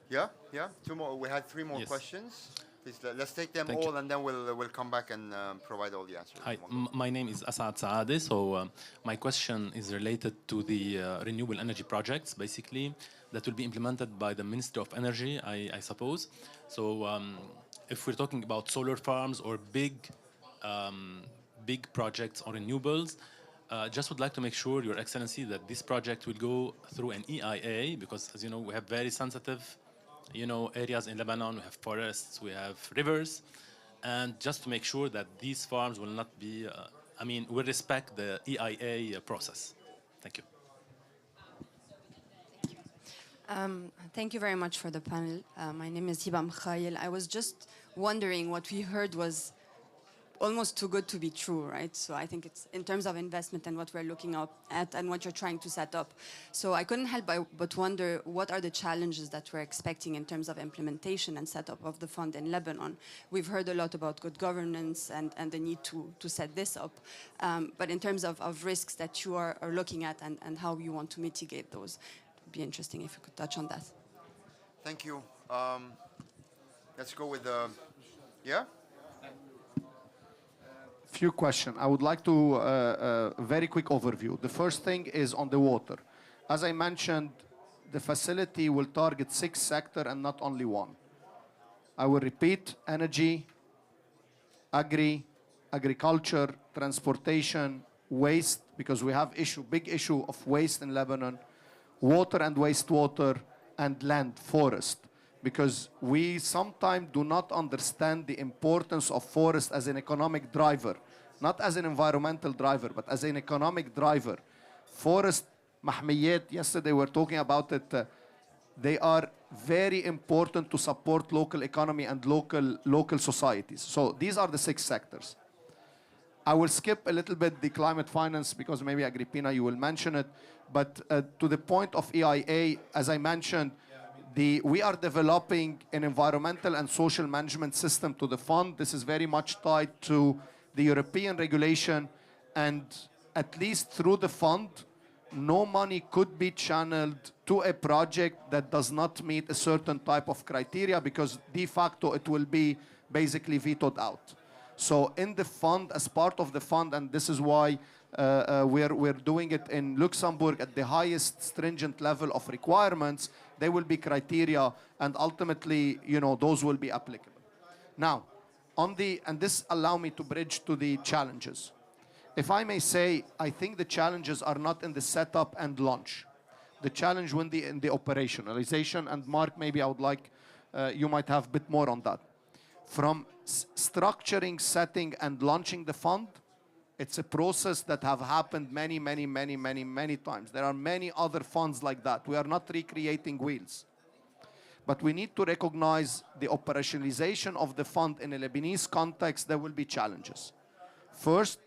Yeah, yeah. 2 more. We had 3 more Yes. questions. Please, let's take them Thank all, you. and then we'll come back and provide all the answers. Hi, my name is Asad Saade. So my question is related to the renewable energy projects, basically, that will be implemented by the Ministry of Energy, I suppose. So if we're talking about solar farms or big projects on renewables, just would like to make sure, Your Excellency, that this project will go through an EIA, because, as you know, we have very sensitive areas in Lebanon. We have forests, we have rivers, and just to make sure that these farms will not be, will respect the EIA process. Thank you. Thank you very much for the panel. My name is Hiba Mkhail. I was just wondering, what we heard was almost too good to be true, right? So I think it's in terms of investment and what we're looking at and what you're trying to set up. So I couldn't help but wonder, what are the challenges that we're expecting in terms of implementation and setup of the fund in Lebanon? We've heard a lot about good governance and the need to set this up. But in terms of risks that you are looking at and how you want to mitigate those, it would be interesting if you could touch on that. Thank you. Let's go with yeah? Few questions. I would like to very quick overview. The first thing is on the water. As I mentioned, the facility will target 6 sectors and not only 1. I will repeat: energy, agriculture, transportation, waste, because we have big issue of waste in Lebanon, water and wastewater, and land, forest. Because we sometimes do not understand the importance of forest as an economic driver, not as an environmental driver, but as an economic driver. Forest, mahmiyat, yesterday we were talking about it, they are very important to support local economy and local societies. So these are the 6 sectors. I will skip a little bit the climate finance because maybe Agrippina, you will mention it. But to the point of EIA, as I mentioned, we are developing an environmental and social management system to the fund. This is very much tied to the European regulation, and at least through the fund, no money could be channeled to a project that does not meet a certain type of criteria, because de facto it will be basically vetoed out. So in the fund, as part of the fund, and this is why we're doing it in Luxembourg at the highest stringent level of requirements, there will be criteria, and ultimately, those will be applicable. Now, and this allow me to bridge to the challenges. If I may say, I think the challenges are not in the setup and launch. The challenge will be in the operationalization, and Mark, maybe I would like, you might have a bit more on that. From structuring, setting, and launching the fund, it's a process that have happened many times. There are many other funds like that. We are not recreating wheels. But we need to recognize the operationalization of the fund in a Lebanese context. There will be challenges. First,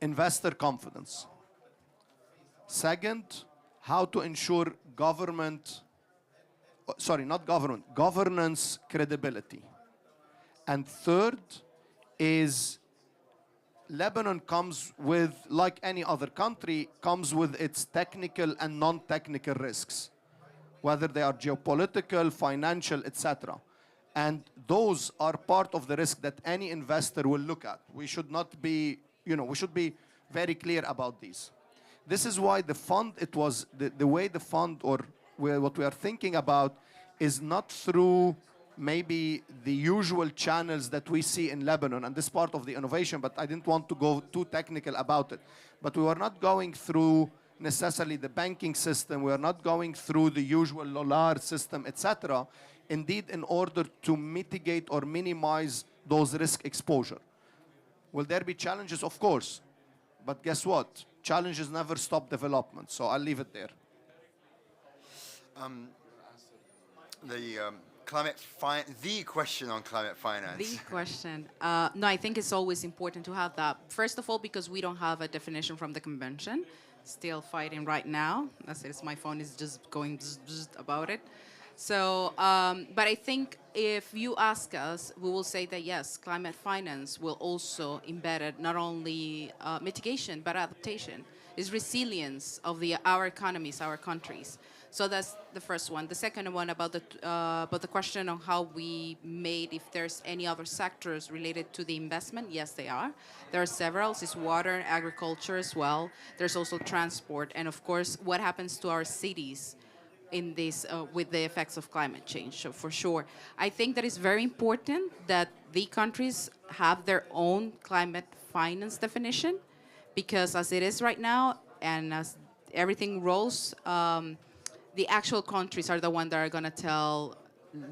investor confidence. Second, how to ensure governance credibility. And third is Lebanon comes with, like any other country, comes with its technical and non-technical risks, whether they are geopolitical, financial, etc. And those are part of the risk that any investor will look at. We should not be, we should be very clear about these. This is why the fund, the way the fund or what we are thinking about is not through maybe the usual channels that we see in Lebanon, and this part of the innovation, but I didn't want to go too technical about it. But we were not going through necessarily the banking system, we are not going through the usual LOLAR system, etc. Indeed, in order to mitigate or minimize those risk exposure. Will there be challenges? Of course. But guess what? Challenges never stop development, so I'll leave it there. The question on climate finance. The question. No, I think it's always important to have that. First of all, because we don't have a definition from the convention. Still fighting right now. That's it. My phone is just going about it. So, but I think if you ask us, we will say that yes, climate finance will also embed it not only mitigation, but adaptation. It's resilience of our economies, our countries. So that's the first one. The second one about the question on how we made, if there's any other sectors related to the investment. Yes, they are. There are several. It's water, agriculture as well. There's also transport, and of course, what happens to our cities in this with the effects of climate change. So for sure, I think that it's very important that the countries have their own climate finance definition, because as it is right now, and as everything rolls. The actual countries are the ones that are going to tell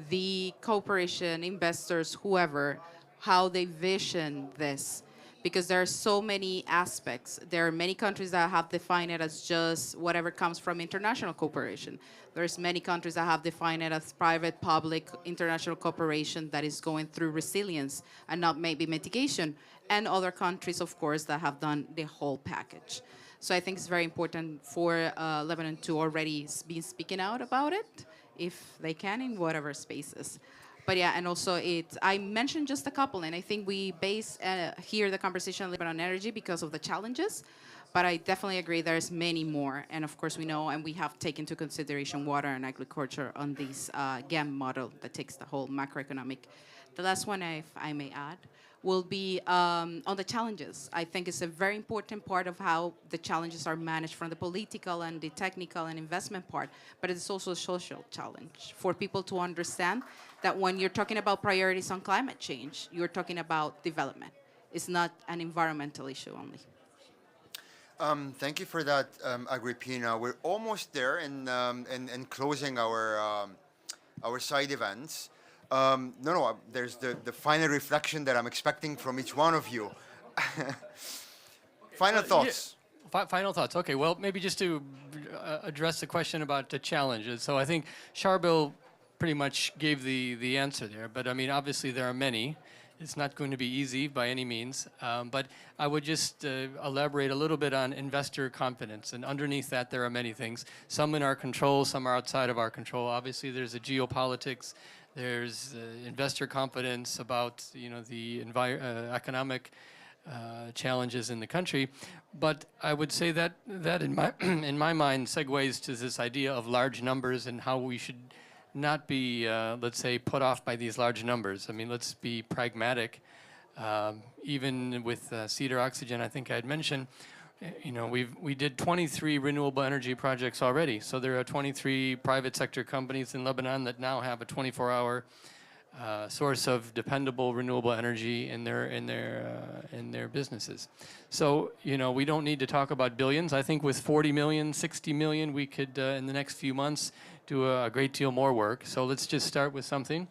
the corporation, investors, whoever, how they vision this. Because there are so many aspects. There are many countries that have defined it as just whatever comes from international cooperation. There's many countries that have defined it as private, public, international cooperation that is going through resilience and not maybe mitigation. And other countries, of course, that have done the whole package. So I think it's very important for Lebanon to already be speaking out about it, if they can, in whatever spaces. But yeah, and also I mentioned just a couple, and I think we base here the conversation on Lebanon energy because of the challenges, but I definitely agree there's many more. And of course we know, and we have taken into consideration water and agriculture on this GAM model that takes the whole macroeconomic. The last one, if I may add, will be on the challenges. I think it's a very important part of how the challenges are managed from the political and the technical and investment part, but it's also a social challenge for people to understand that when you're talking about priorities on climate change, you're talking about development. It's not an environmental issue only. Thank you for that, Agrippina. We're almost there in closing our side events. There's the final reflection that I'm expecting from each one of you. Final thoughts. Yeah. Final thoughts. Okay, well, maybe just to address the question about the challenges. So I think Sharbil pretty much gave the answer there, but I mean, obviously there are many. It's not going to be easy by any means, but I would just elaborate a little bit on investor confidence, and underneath that there are many things. Some in our control, some are outside of our control. Obviously there's the geopolitics, there's investor confidence about the economic challenges in the country, but I would say that in my mind segues to this idea of large numbers and how we should not be, let's say, put off by these large numbers. I mean, let's be pragmatic. Even with Cedar Oxygen, I think I had mentioned, we did 23 renewable energy projects already. So there are 23 private sector companies in Lebanon that now have a 24-hour source of dependable renewable energy in their businesses. So we don't need to talk about billions. I think with 40 million, 60 million, we could in the next few months do a great deal more work. So let's just start with something,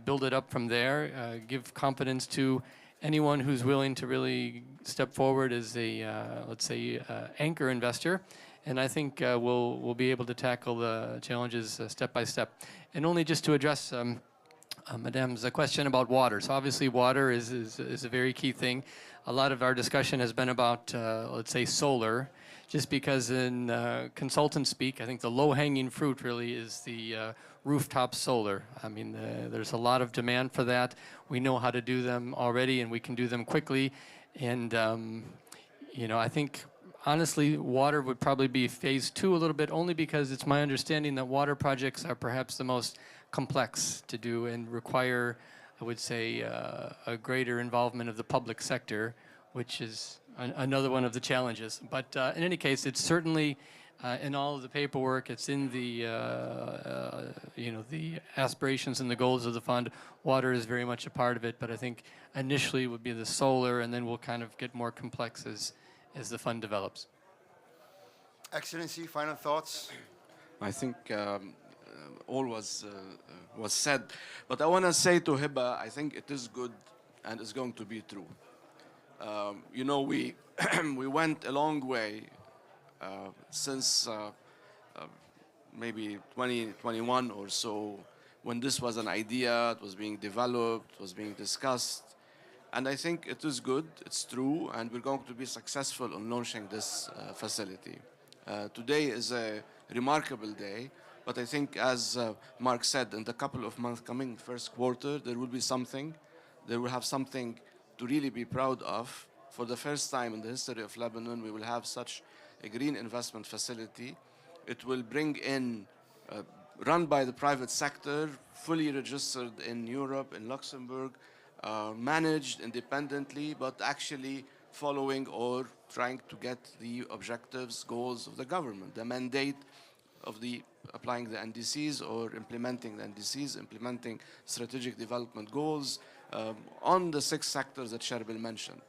build it up from there, give confidence to anyone who's willing to really step forward as a, let's say, anchor investor. And I think we'll be able to tackle the challenges step by step. And only just to address Madame's question about water. So obviously water is a very key thing. A lot of our discussion has been about, let's say, solar just because in consultant speak, I think the low-hanging fruit really is the rooftop solar. I mean, there's a lot of demand for that. We know how to do them already, and we can do them quickly. And, you know, I think, honestly, water would probably be phase 2 a little bit, only because it's my understanding that water projects are perhaps the most complex to do and require, I would say, a greater involvement of the public sector, which is another one of the challenges. But in any case, it's certainly in all of the paperwork, it's in the, you know, the aspirations and the goals of the fund. Water is very much a part of it, but I think initially would be the solar, and then we'll kind of get more complex as the fund develops. Excellency, final thoughts? I think all was said, but I want to say to Hiba, I think it is good and it's going to be true. You know, we we went a long way since maybe 2021 or so, when this was an idea, it was being developed, was being discussed. And I think it is good, it's true, and we're going to be successful in launching this facility. Today is a remarkable day, but I think, as Mark said, in the couple of months coming, first quarter, there will be something. There will have something to really be proud of. For the first time in the history of Lebanon, we will have such a green investment facility. It will bring in, run by the private sector, fully registered in Europe, in Luxembourg, managed independently, but actually following or trying to get the objectives, goals of the government, the mandate of the applying the NDCs or implementing the NDCs, implementing strategic development goals on the 6 sectors that Sherbil mentioned.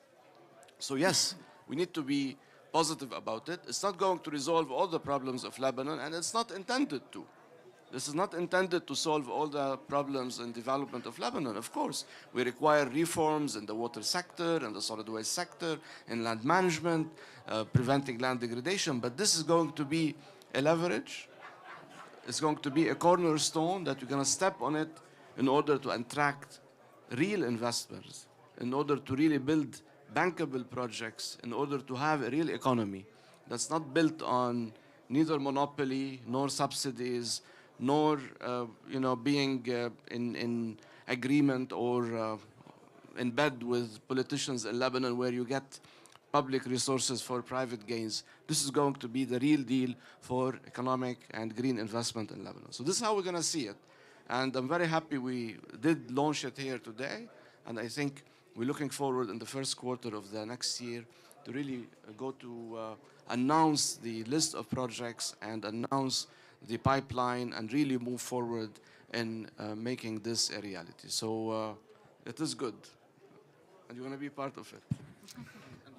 So yes, we need to be positive about it. It's not going to resolve all the problems of Lebanon, and it's not intended to. This is not intended to solve all the problems in development of Lebanon. Of course, we require reforms in the water sector, and the solid waste sector, in land management, preventing land degradation, but this is going to be a leverage. It's going to be a cornerstone that we're going to step on it in order to attract real investors, in order to really build bankable projects, in order to have a real economy that's not built on neither monopoly nor subsidies, nor you know, being in agreement or in bed with politicians in Lebanon, where you get public resources for private gains. This is going to be the real deal for economic and green investment in Lebanon. So this is how we're going to see it. And I'm very happy we did launch it here today. And I think we're looking forward in the first quarter of the next year to really go to announce the list of projects and announce the pipeline and really move forward in making this a reality. So it is good. And you're going to be part of it. And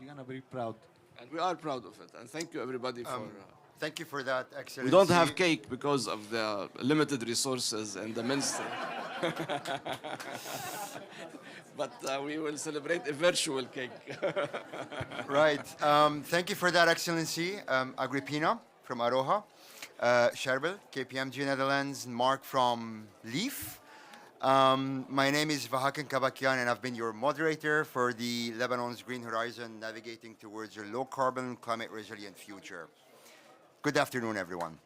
you're going to be proud. And we are proud of it. And thank you, everybody, for... Thank you for that, Excellency. We don't have cake because of the limited resources in the ministry. But we will celebrate a virtual cake. Right. Thank you for that, Excellency. Agrippina from Aroha, Sherbil, KPMG Netherlands, Mark from LEAF. My name is Vahakan Kabakian, and I've been your moderator for the Lebanon's Green Horizon, navigating towards a low-carbon, climate-resilient future. Good afternoon, everyone.